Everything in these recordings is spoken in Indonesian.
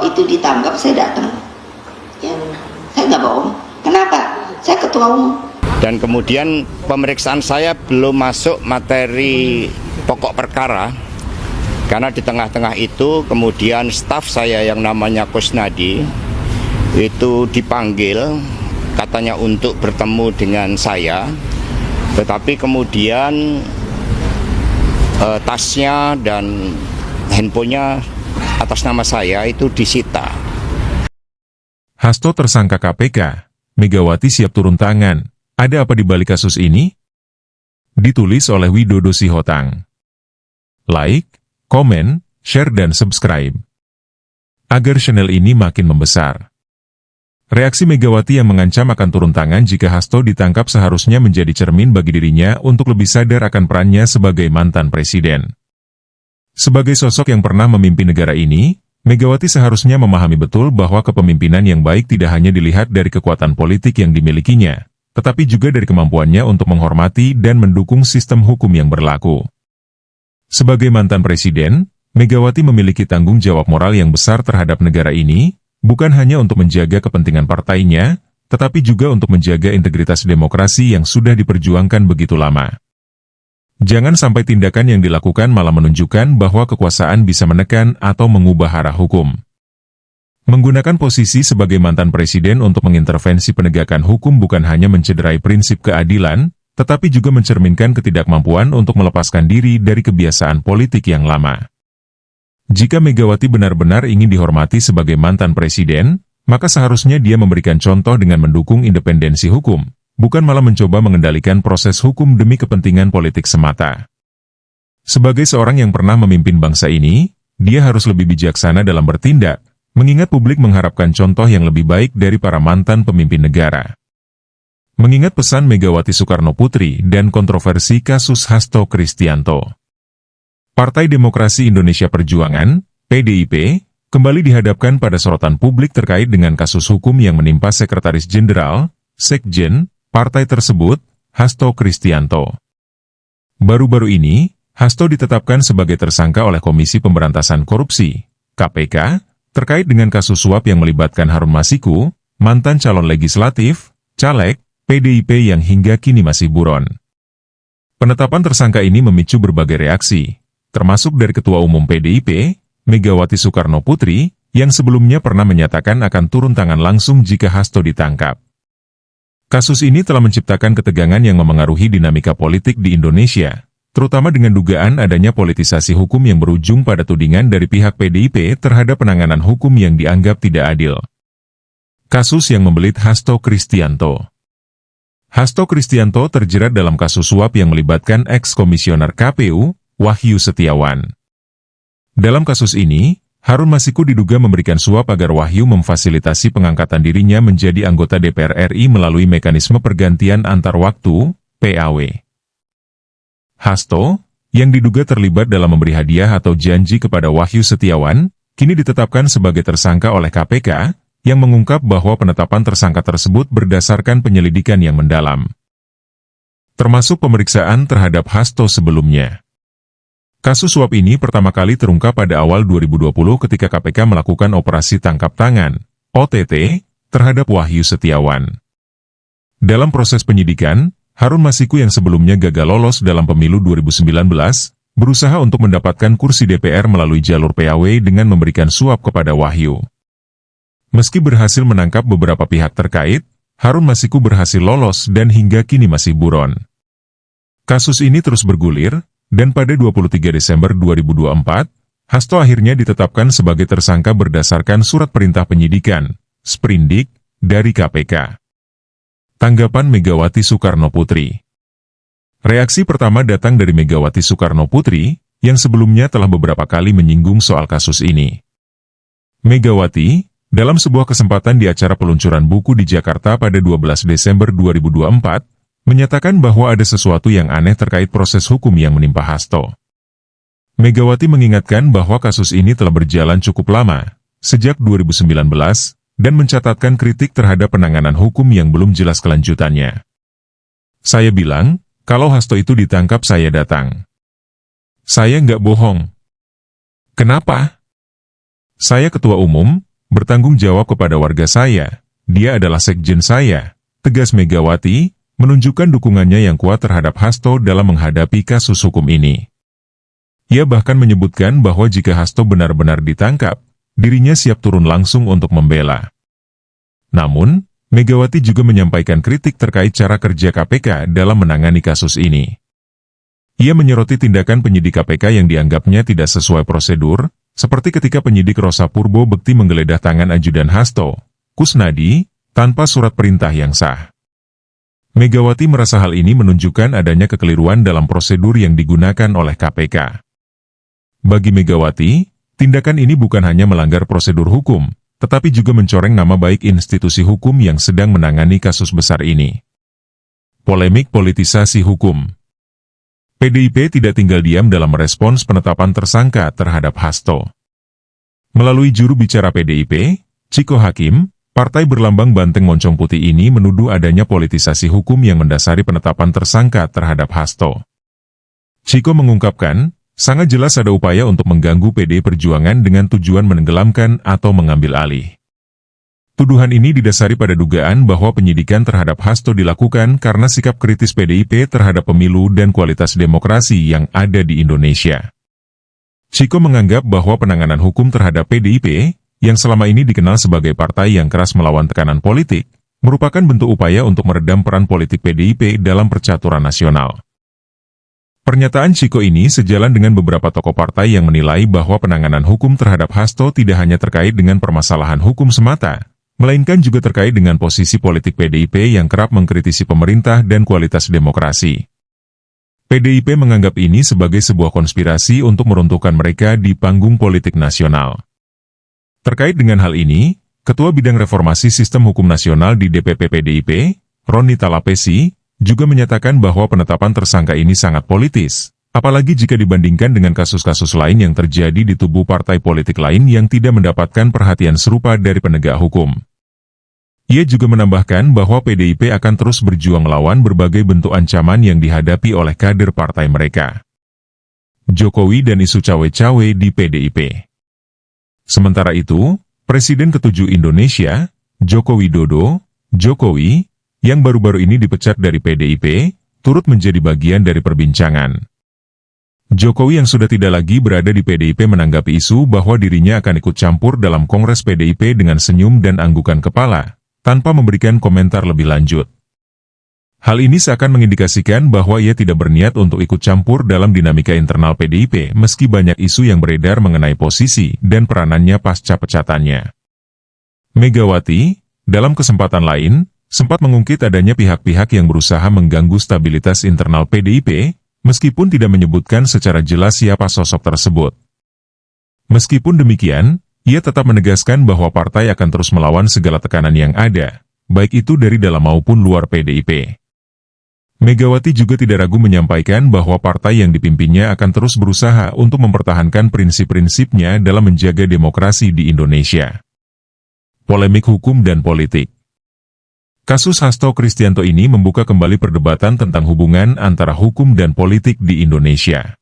Kalau itu ditangkap saya datang. Ya, saya nggak bohong. Kenapa? Saya ketua umum. Dan kemudian pemeriksaan saya belum masuk materi pokok perkara, karena di tengah-tengah itu kemudian staf saya yang namanya Kusnadi itu dipanggil katanya untuk bertemu dengan saya, tetapi kemudian tasnya dan handphonenya atas nama saya itu disita. Hasto tersangka KPK, Megawati siap turun tangan. Ada apa di balik kasus ini? Ditulis oleh Widodo Sihotang. Like, komen, share dan subscribe agar channel ini makin membesar. Reaksi Megawati yang mengancam akan turun tangan jika Hasto ditangkap seharusnya menjadi cermin bagi dirinya untuk lebih sadar akan perannya sebagai mantan presiden. Sebagai sosok yang pernah memimpin negara ini, Megawati seharusnya memahami betul bahwa kepemimpinan yang baik tidak hanya dilihat dari kekuatan politik yang dimilikinya, tetapi juga dari kemampuannya untuk menghormati dan mendukung sistem hukum yang berlaku. Sebagai mantan presiden, Megawati memiliki tanggung jawab moral yang besar terhadap negara ini, bukan hanya untuk menjaga kepentingan partainya, tetapi juga untuk menjaga integritas demokrasi yang sudah diperjuangkan begitu lama. Jangan sampai tindakan yang dilakukan malah menunjukkan bahwa kekuasaan bisa menekan atau mengubah arah hukum. Menggunakan posisi sebagai mantan presiden untuk mengintervensi penegakan hukum bukan hanya mencederai prinsip keadilan, tetapi juga mencerminkan ketidakmampuan untuk melepaskan diri dari kebiasaan politik yang lama. Jika Megawati benar-benar ingin dihormati sebagai mantan presiden, maka seharusnya dia memberikan contoh dengan mendukung independensi hukum, bukan malah mencoba mengendalikan proses hukum demi kepentingan politik semata. Sebagai seorang yang pernah memimpin bangsa ini, dia harus lebih bijaksana dalam bertindak, mengingat publik mengharapkan contoh yang lebih baik dari para mantan pemimpin negara. Mengingat pesan Megawati Soekarnoputri dan kontroversi kasus Hasto Kristianto, Partai Demokrasi Indonesia Perjuangan, PDIP, kembali dihadapkan pada sorotan publik terkait dengan kasus hukum yang menimpa Sekretaris Jenderal, Sekjen, partai tersebut, Hasto Kristianto. Baru-baru ini, Hasto ditetapkan sebagai tersangka oleh Komisi Pemberantasan Korupsi, KPK, terkait dengan kasus suap yang melibatkan Harun Masiku, mantan calon legislatif, caleg, PDIP yang hingga kini masih buron. Penetapan tersangka ini memicu berbagai reaksi, termasuk dari Ketua Umum PDIP, Megawati Soekarnoputri, yang sebelumnya pernah menyatakan akan turun tangan langsung jika Hasto ditangkap. Kasus ini telah menciptakan ketegangan yang memengaruhi dinamika politik di Indonesia, terutama dengan dugaan adanya politisasi hukum yang berujung pada tudingan dari pihak PDIP terhadap penanganan hukum yang dianggap tidak adil. Kasus yang membelit Hasto Kristianto. Hasto Kristianto terjerat dalam kasus suap yang melibatkan eks-komisioner KPU, Wahyu Setiawan. Dalam kasus ini, Harun Masiku diduga memberikan suap agar Wahyu memfasilitasi pengangkatan dirinya menjadi anggota DPR RI melalui mekanisme pergantian antar waktu, PAW. Hasto, yang diduga terlibat dalam memberi hadiah atau janji kepada Wahyu Setiawan, kini ditetapkan sebagai tersangka oleh KPK, yang mengungkap bahwa penetapan tersangka tersebut berdasarkan penyelidikan yang mendalam, termasuk pemeriksaan terhadap Hasto sebelumnya. Kasus suap ini pertama kali terungkap pada awal 2020 ketika KPK melakukan operasi tangkap tangan, OTT, terhadap Wahyu Setiawan. Dalam proses penyidikan, Harun Masiku yang sebelumnya gagal lolos dalam pemilu 2019, berusaha untuk mendapatkan kursi DPR melalui jalur PAW dengan memberikan suap kepada Wahyu. Meski berhasil menangkap beberapa pihak terkait, Harun Masiku berhasil lolos dan hingga kini masih buron. Kasus ini terus bergulir, dan pada 23 Desember 2024, Hasto akhirnya ditetapkan sebagai tersangka berdasarkan surat perintah penyidikan, Sprindik, dari KPK. Tanggapan Megawati Soekarnoputri. Reaksi pertama datang dari Megawati Soekarnoputri, yang sebelumnya telah beberapa kali menyinggung soal kasus ini. Megawati, dalam sebuah kesempatan di acara peluncuran buku di Jakarta pada 12 Desember 2024, menyatakan bahwa ada sesuatu yang aneh terkait proses hukum yang menimpa Hasto. Megawati mengingatkan bahwa kasus ini telah berjalan cukup lama, sejak 2019, dan mencatatkan kritik terhadap penanganan hukum yang belum jelas kelanjutannya. Saya bilang, kalau Hasto itu ditangkap saya datang. Saya nggak bohong. Kenapa? Saya ketua umum, bertanggung jawab kepada warga saya. Dia adalah sekjen saya, tegas Megawati, menunjukkan dukungannya yang kuat terhadap Hasto dalam menghadapi kasus hukum ini. Ia bahkan menyebutkan bahwa jika Hasto benar-benar ditangkap, dirinya siap turun langsung untuk membela. Namun, Megawati juga menyampaikan kritik terkait cara kerja KPK dalam menangani kasus ini. Ia menyoroti tindakan penyidik KPK yang dianggapnya tidak sesuai prosedur, seperti ketika penyidik Rosa Purbo Bekti menggeledah tangan ajudan Hasto, Kusnadi, tanpa surat perintah yang sah. Megawati merasa hal ini menunjukkan adanya kekeliruan dalam prosedur yang digunakan oleh KPK. Bagi Megawati, tindakan ini bukan hanya melanggar prosedur hukum, tetapi juga mencoreng nama baik institusi hukum yang sedang menangani kasus besar ini. Polemik politisasi hukum. PDIP tidak tinggal diam dalam merespons penetapan tersangka terhadap Hasto. Melalui juru bicara PDIP, Ciko Hakim, partai berlambang banteng moncong putih ini menuduh adanya politisasi hukum yang mendasari penetapan tersangka terhadap Hasto. Ciko mengungkapkan, sangat jelas ada upaya untuk mengganggu PD Perjuangan dengan tujuan menenggelamkan atau mengambil alih. Tuduhan ini didasari pada dugaan bahwa penyidikan terhadap Hasto dilakukan karena sikap kritis PDIP terhadap pemilu dan kualitas demokrasi yang ada di Indonesia. Ciko menganggap bahwa penanganan hukum terhadap PDIP, yang selama ini dikenal sebagai partai yang keras melawan tekanan politik, merupakan bentuk upaya untuk meredam peran politik PDIP dalam percaturan nasional. Pernyataan Ciko ini sejalan dengan beberapa tokoh partai yang menilai bahwa penanganan hukum terhadap Hasto tidak hanya terkait dengan permasalahan hukum semata, melainkan juga terkait dengan posisi politik PDIP yang kerap mengkritisi pemerintah dan kualitas demokrasi. PDIP menganggap ini sebagai sebuah konspirasi untuk meruntuhkan mereka di panggung politik nasional. Terkait dengan hal ini, Ketua Bidang Reformasi Sistem Hukum Nasional di DPP PDIP, Roni Talapesi, juga menyatakan bahwa penetapan tersangka ini sangat politis, apalagi jika dibandingkan dengan kasus-kasus lain yang terjadi di tubuh partai politik lain yang tidak mendapatkan perhatian serupa dari penegak hukum. Ia juga menambahkan bahwa PDIP akan terus berjuang melawan berbagai bentuk ancaman yang dihadapi oleh kader partai mereka. Jokowi dan isu cawe-cawe di PDIP. Sementara itu, Presiden ke-7 Indonesia, Joko Widodo, Jokowi, yang baru-baru ini dipecat dari PDIP, turut menjadi bagian dari perbincangan. Jokowi yang sudah tidak lagi berada di PDIP menanggapi isu bahwa dirinya akan ikut campur dalam Kongres PDIP dengan senyum dan anggukan kepala, tanpa memberikan komentar lebih lanjut. Hal ini seakan mengindikasikan bahwa ia tidak berniat untuk ikut campur dalam dinamika internal PDIP meski banyak isu yang beredar mengenai posisi dan peranannya pasca pecatannya. Megawati, dalam kesempatan lain, sempat mengungkit adanya pihak-pihak yang berusaha mengganggu stabilitas internal PDIP, meskipun tidak menyebutkan secara jelas siapa sosok tersebut. Meskipun demikian, ia tetap menegaskan bahwa partai akan terus melawan segala tekanan yang ada, baik itu dari dalam maupun luar PDIP. Megawati juga tidak ragu menyampaikan bahwa partai yang dipimpinnya akan terus berusaha untuk mempertahankan prinsip-prinsipnya dalam menjaga demokrasi di Indonesia. Polemik hukum dan politik. Kasus Hasto Kristianto ini membuka kembali perdebatan tentang hubungan antara hukum dan politik di Indonesia.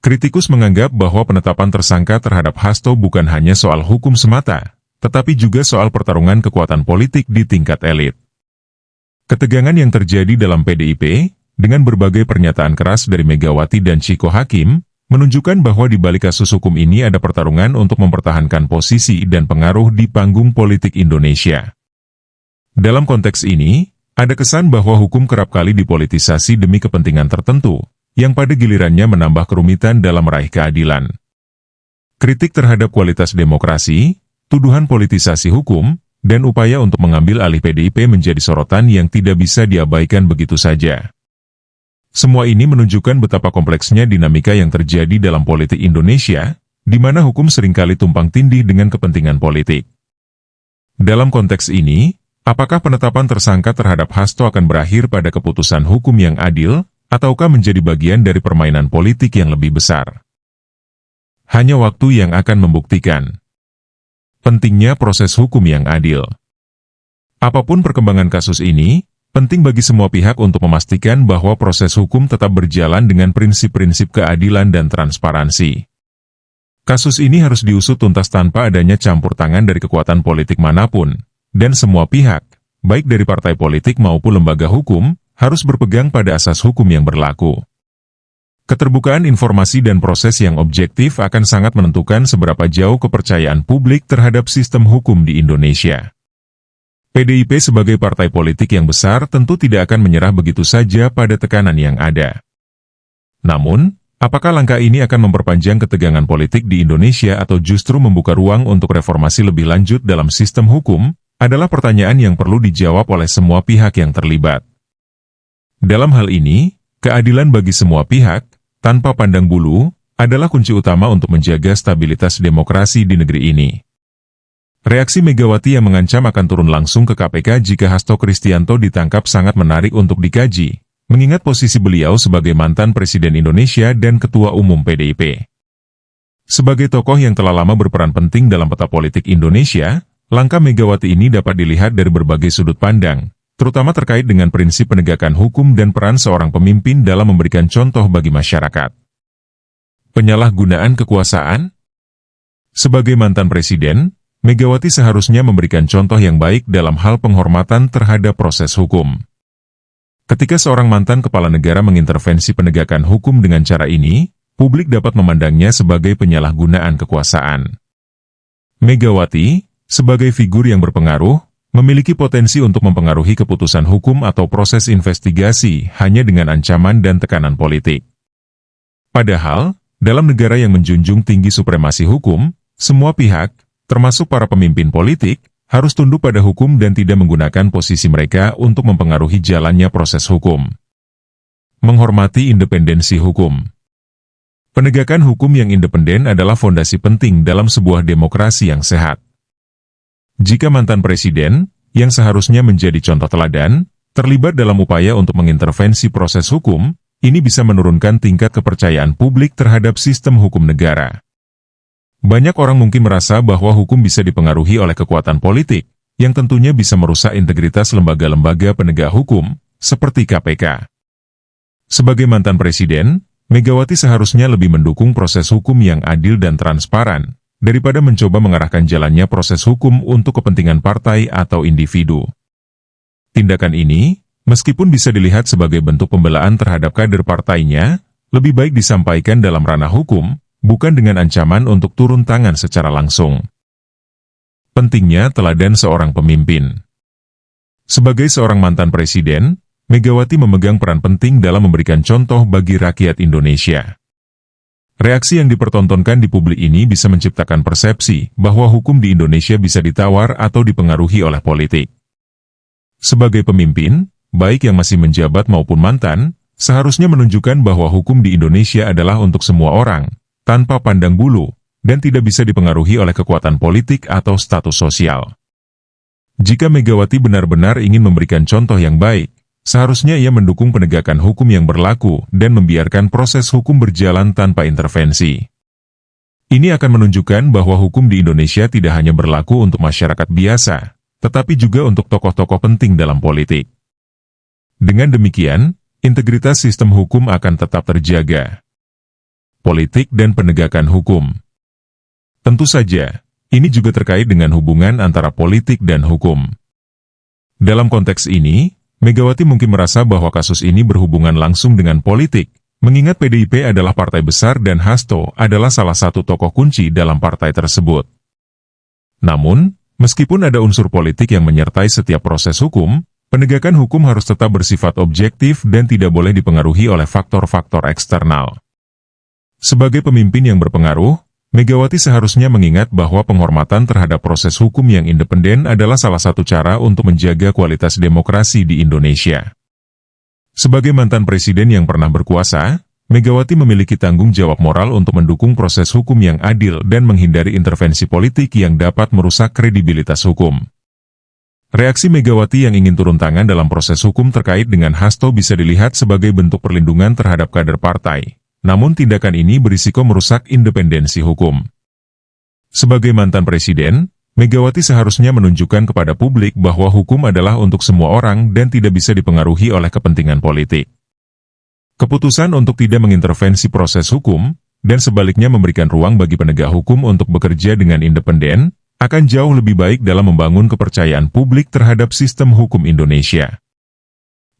Kritikus menganggap bahwa penetapan tersangka terhadap Hasto bukan hanya soal hukum semata, tetapi juga soal pertarungan kekuatan politik di tingkat elit. Ketegangan yang terjadi dalam PDIP, dengan berbagai pernyataan keras dari Megawati dan Ciko Hakim, menunjukkan bahwa di balik kasus hukum ini ada pertarungan untuk mempertahankan posisi dan pengaruh di panggung politik Indonesia. Dalam konteks ini, ada kesan bahwa hukum kerap kali dipolitisasi demi kepentingan tertentu, yang pada gilirannya menambah kerumitan dalam meraih keadilan. Kritik terhadap kualitas demokrasi, tuduhan politisasi hukum, dan upaya untuk mengambil alih PDIP menjadi sorotan yang tidak bisa diabaikan begitu saja. Semua ini menunjukkan betapa kompleksnya dinamika yang terjadi dalam politik Indonesia, di mana hukum seringkali tumpang tindih dengan kepentingan politik. Dalam konteks ini, apakah penetapan tersangka terhadap Hasto akan berakhir pada keputusan hukum yang adil, ataukah menjadi bagian dari permainan politik yang lebih besar? Hanya waktu yang akan membuktikan. Pentingnya proses hukum yang adil. Apapun perkembangan kasus ini, penting bagi semua pihak untuk memastikan bahwa proses hukum tetap berjalan dengan prinsip-prinsip keadilan dan transparansi. Kasus ini harus diusut tuntas tanpa adanya campur tangan dari kekuatan politik manapun, dan semua pihak, baik dari partai politik maupun lembaga hukum, harus berpegang pada asas hukum yang berlaku. Keterbukaan informasi dan proses yang objektif akan sangat menentukan seberapa jauh kepercayaan publik terhadap sistem hukum di Indonesia. PDIP sebagai partai politik yang besar tentu tidak akan menyerah begitu saja pada tekanan yang ada. Namun, apakah langkah ini akan memperpanjang ketegangan politik di Indonesia atau justru membuka ruang untuk reformasi lebih lanjut dalam sistem hukum, adalah pertanyaan yang perlu dijawab oleh semua pihak yang terlibat. Dalam hal ini, keadilan bagi semua pihak, tanpa pandang bulu, adalah kunci utama untuk menjaga stabilitas demokrasi di negeri ini. Reaksi Megawati yang mengancam akan turun langsung ke KPK jika Hasto Kristianto ditangkap sangat menarik untuk dikaji, mengingat posisi beliau sebagai mantan Presiden Indonesia dan Ketua Umum PDIP. Sebagai tokoh yang telah lama berperan penting dalam peta politik Indonesia, langkah Megawati ini dapat dilihat dari berbagai sudut pandang, terutama terkait dengan prinsip penegakan hukum dan peran seorang pemimpin dalam memberikan contoh bagi masyarakat. Penyalahgunaan kekuasaan? Sebagai mantan presiden, Megawati seharusnya memberikan contoh yang baik dalam hal penghormatan terhadap proses hukum. Ketika seorang mantan kepala negara mengintervensi penegakan hukum dengan cara ini, publik dapat memandangnya sebagai penyalahgunaan kekuasaan. Megawati, sebagai figur yang berpengaruh, memiliki potensi untuk mempengaruhi keputusan hukum atau proses investigasi hanya dengan ancaman dan tekanan politik. Padahal, dalam negara yang menjunjung tinggi supremasi hukum, semua pihak, termasuk para pemimpin politik, harus tunduk pada hukum dan tidak menggunakan posisi mereka untuk mempengaruhi jalannya proses hukum. Menghormati independensi hukum. Penegakan hukum yang independen adalah fondasi penting dalam sebuah demokrasi yang sehat. Jika mantan presiden, yang seharusnya menjadi contoh teladan, terlibat dalam upaya untuk mengintervensi proses hukum, ini bisa menurunkan tingkat kepercayaan publik terhadap sistem hukum negara. Banyak orang mungkin merasa bahwa hukum bisa dipengaruhi oleh kekuatan politik, yang tentunya bisa merusak integritas lembaga-lembaga penegak hukum, seperti KPK. Sebagai mantan presiden, Megawati seharusnya lebih mendukung proses hukum yang adil dan transparan, daripada mencoba mengarahkan jalannya proses hukum untuk kepentingan partai atau individu. Tindakan ini, meskipun bisa dilihat sebagai bentuk pembelaan terhadap kader partainya, lebih baik disampaikan dalam ranah hukum, bukan dengan ancaman untuk turun tangan secara langsung. Pentingnya teladan seorang pemimpin. Sebagai seorang mantan presiden, Megawati memegang peran penting dalam memberikan contoh bagi rakyat Indonesia. Reaksi yang dipertontonkan di publik ini bisa menciptakan persepsi bahwa hukum di Indonesia bisa ditawar atau dipengaruhi oleh politik. Sebagai pemimpin, baik yang masih menjabat maupun mantan, seharusnya menunjukkan bahwa hukum di Indonesia adalah untuk semua orang, tanpa pandang bulu, dan tidak bisa dipengaruhi oleh kekuatan politik atau status sosial. Jika Megawati benar-benar ingin memberikan contoh yang baik, seharusnya ia mendukung penegakan hukum yang berlaku dan membiarkan proses hukum berjalan tanpa intervensi. Ini akan menunjukkan bahwa hukum di Indonesia tidak hanya berlaku untuk masyarakat biasa, tetapi juga untuk tokoh-tokoh penting dalam politik. Dengan demikian, integritas sistem hukum akan tetap terjaga. Politik dan penegakan hukum. Tentu saja, ini juga terkait dengan hubungan antara politik dan hukum. Dalam konteks ini, Megawati mungkin merasa bahwa kasus ini berhubungan langsung dengan politik, mengingat PDIP adalah partai besar dan Hasto adalah salah satu tokoh kunci dalam partai tersebut. Namun, meskipun ada unsur politik yang menyertai setiap proses hukum, penegakan hukum harus tetap bersifat objektif dan tidak boleh dipengaruhi oleh faktor-faktor eksternal. Sebagai pemimpin yang berpengaruh, Megawati seharusnya mengingat bahwa penghormatan terhadap proses hukum yang independen adalah salah satu cara untuk menjaga kualitas demokrasi di Indonesia. Sebagai mantan presiden yang pernah berkuasa, Megawati memiliki tanggung jawab moral untuk mendukung proses hukum yang adil dan menghindari intervensi politik yang dapat merusak kredibilitas hukum. Reaksi Megawati yang ingin turun tangan dalam proses hukum terkait dengan Hasto bisa dilihat sebagai bentuk perlindungan terhadap kader partai. Namun tindakan ini berisiko merusak independensi hukum. Sebagai mantan presiden, Megawati seharusnya menunjukkan kepada publik bahwa hukum adalah untuk semua orang dan tidak bisa dipengaruhi oleh kepentingan politik. Keputusan untuk tidak mengintervensi proses hukum, dan sebaliknya memberikan ruang bagi penegak hukum untuk bekerja dengan independen, akan jauh lebih baik dalam membangun kepercayaan publik terhadap sistem hukum Indonesia.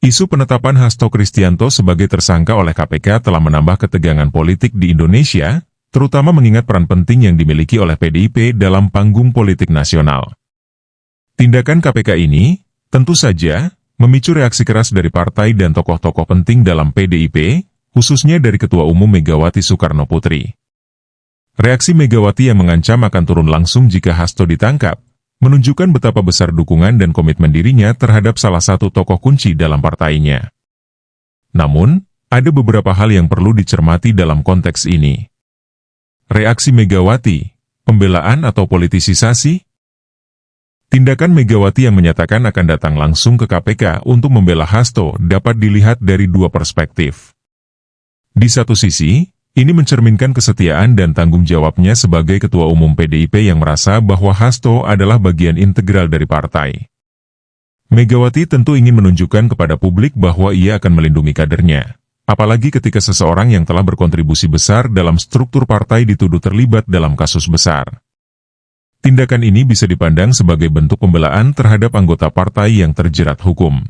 Isu penetapan Hasto Kristianto sebagai tersangka oleh KPK telah menambah ketegangan politik di Indonesia, terutama mengingat peran penting yang dimiliki oleh PDIP dalam panggung politik nasional. Tindakan KPK ini, tentu saja, memicu reaksi keras dari partai dan tokoh-tokoh penting dalam PDIP, khususnya dari Ketua Umum Megawati Soekarno Putri. Reaksi Megawati yang mengancam akan turun langsung jika Hasto ditangkap, menunjukkan betapa besar dukungan dan komitmen dirinya terhadap salah satu tokoh kunci dalam partainya. Namun, ada beberapa hal yang perlu dicermati dalam konteks ini. Reaksi Megawati, pembelaan atau politisasi? Tindakan Megawati yang menyatakan akan datang langsung ke KPK untuk membela Hasto dapat dilihat dari dua perspektif. Di satu sisi, ini mencerminkan kesetiaan dan tanggung jawabnya sebagai Ketua Umum PDIP yang merasa bahwa Hasto adalah bagian integral dari partai. Megawati tentu ingin menunjukkan kepada publik bahwa ia akan melindungi kadernya, apalagi ketika seseorang yang telah berkontribusi besar dalam struktur partai dituduh terlibat dalam kasus besar. Tindakan ini bisa dipandang sebagai bentuk pembelaan terhadap anggota partai yang terjerat hukum.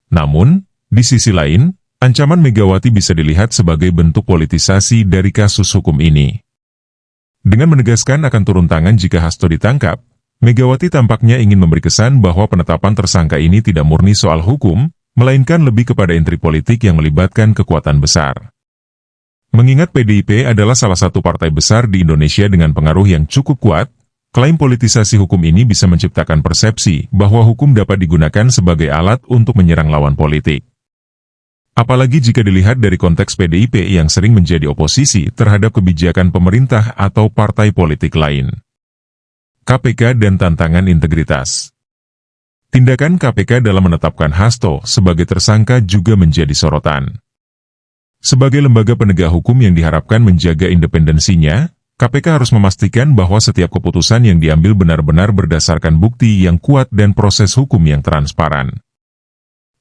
Namun, di sisi lain, ancaman Megawati bisa dilihat sebagai bentuk politisasi dari kasus hukum ini. Dengan menegaskan akan turun tangan jika Hasto ditangkap, Megawati tampaknya ingin memberi kesan bahwa penetapan tersangka ini tidak murni soal hukum, melainkan lebih kepada intrik politik yang melibatkan kekuatan besar. Mengingat PDIP adalah salah satu partai besar di Indonesia dengan pengaruh yang cukup kuat, klaim politisasi hukum ini bisa menciptakan persepsi bahwa hukum dapat digunakan sebagai alat untuk menyerang lawan politik. Apalagi jika dilihat dari konteks PDIP yang sering menjadi oposisi terhadap kebijakan pemerintah atau partai politik lain. KPK dan tantangan integritas. Tindakan KPK dalam menetapkan Hasto sebagai tersangka juga menjadi sorotan. Sebagai lembaga penegak hukum yang diharapkan menjaga independensinya, KPK harus memastikan bahwa setiap keputusan yang diambil benar-benar berdasarkan bukti yang kuat dan proses hukum yang transparan.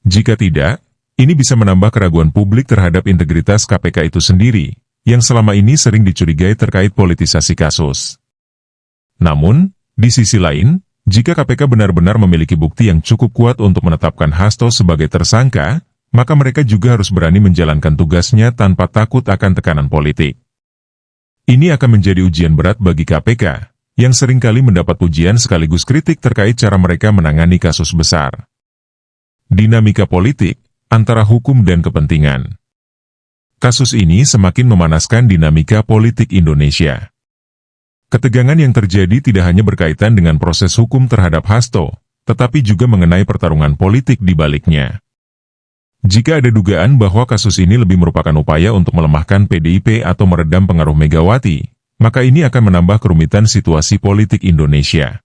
Jika tidak, ini bisa menambah keraguan publik terhadap integritas KPK itu sendiri, yang selama ini sering dicurigai terkait politisasi kasus. Namun, di sisi lain, jika KPK benar-benar memiliki bukti yang cukup kuat untuk menetapkan Hasto sebagai tersangka, maka mereka juga harus berani menjalankan tugasnya tanpa takut akan tekanan politik. Ini akan menjadi ujian berat bagi KPK, yang seringkali mendapat pujian sekaligus kritik terkait cara mereka menangani kasus besar. Dinamika politik antara hukum dan kepentingan. Kasus ini semakin memanaskan dinamika politik Indonesia. Ketegangan yang terjadi tidak hanya berkaitan dengan proses hukum terhadap Hasto, tetapi juga mengenai pertarungan politik di baliknya. Jika ada dugaan bahwa kasus ini lebih merupakan upaya untuk melemahkan PDIP atau meredam pengaruh Megawati, maka ini akan menambah kerumitan situasi politik Indonesia.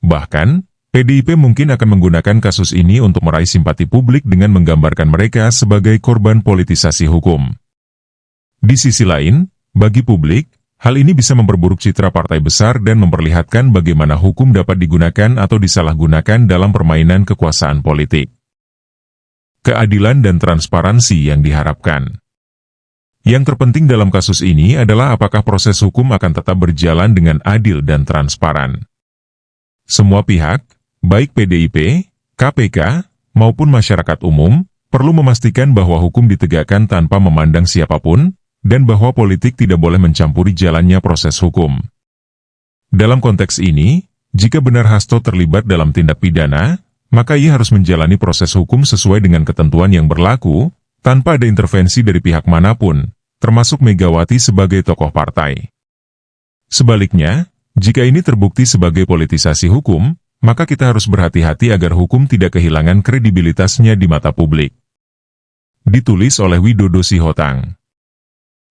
Bahkan, PDIP mungkin akan menggunakan kasus ini untuk meraih simpati publik dengan menggambarkan mereka sebagai korban politisasi hukum. Di sisi lain, bagi publik, hal ini bisa memperburuk citra partai besar dan memperlihatkan bagaimana hukum dapat digunakan atau disalahgunakan dalam permainan kekuasaan politik. Keadilan dan transparansi yang diharapkan. Yang terpenting dalam kasus ini adalah apakah proses hukum akan tetap berjalan dengan adil dan transparan. Semua pihak, baik PDIP, KPK, maupun masyarakat umum, perlu memastikan bahwa hukum ditegakkan tanpa memandang siapapun, dan bahwa politik tidak boleh mencampuri jalannya proses hukum. Dalam konteks ini, jika benar Hasto terlibat dalam tindak pidana, maka ia harus menjalani proses hukum sesuai dengan ketentuan yang berlaku, tanpa ada intervensi dari pihak manapun, termasuk Megawati sebagai tokoh partai. Sebaliknya, jika ini terbukti sebagai politisasi hukum, maka kita harus berhati-hati agar hukum tidak kehilangan kredibilitasnya di mata publik. Ditulis oleh Widodo Sihotang.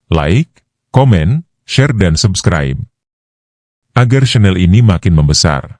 Like, komen, share dan subscribe. Agar channel ini makin membesar.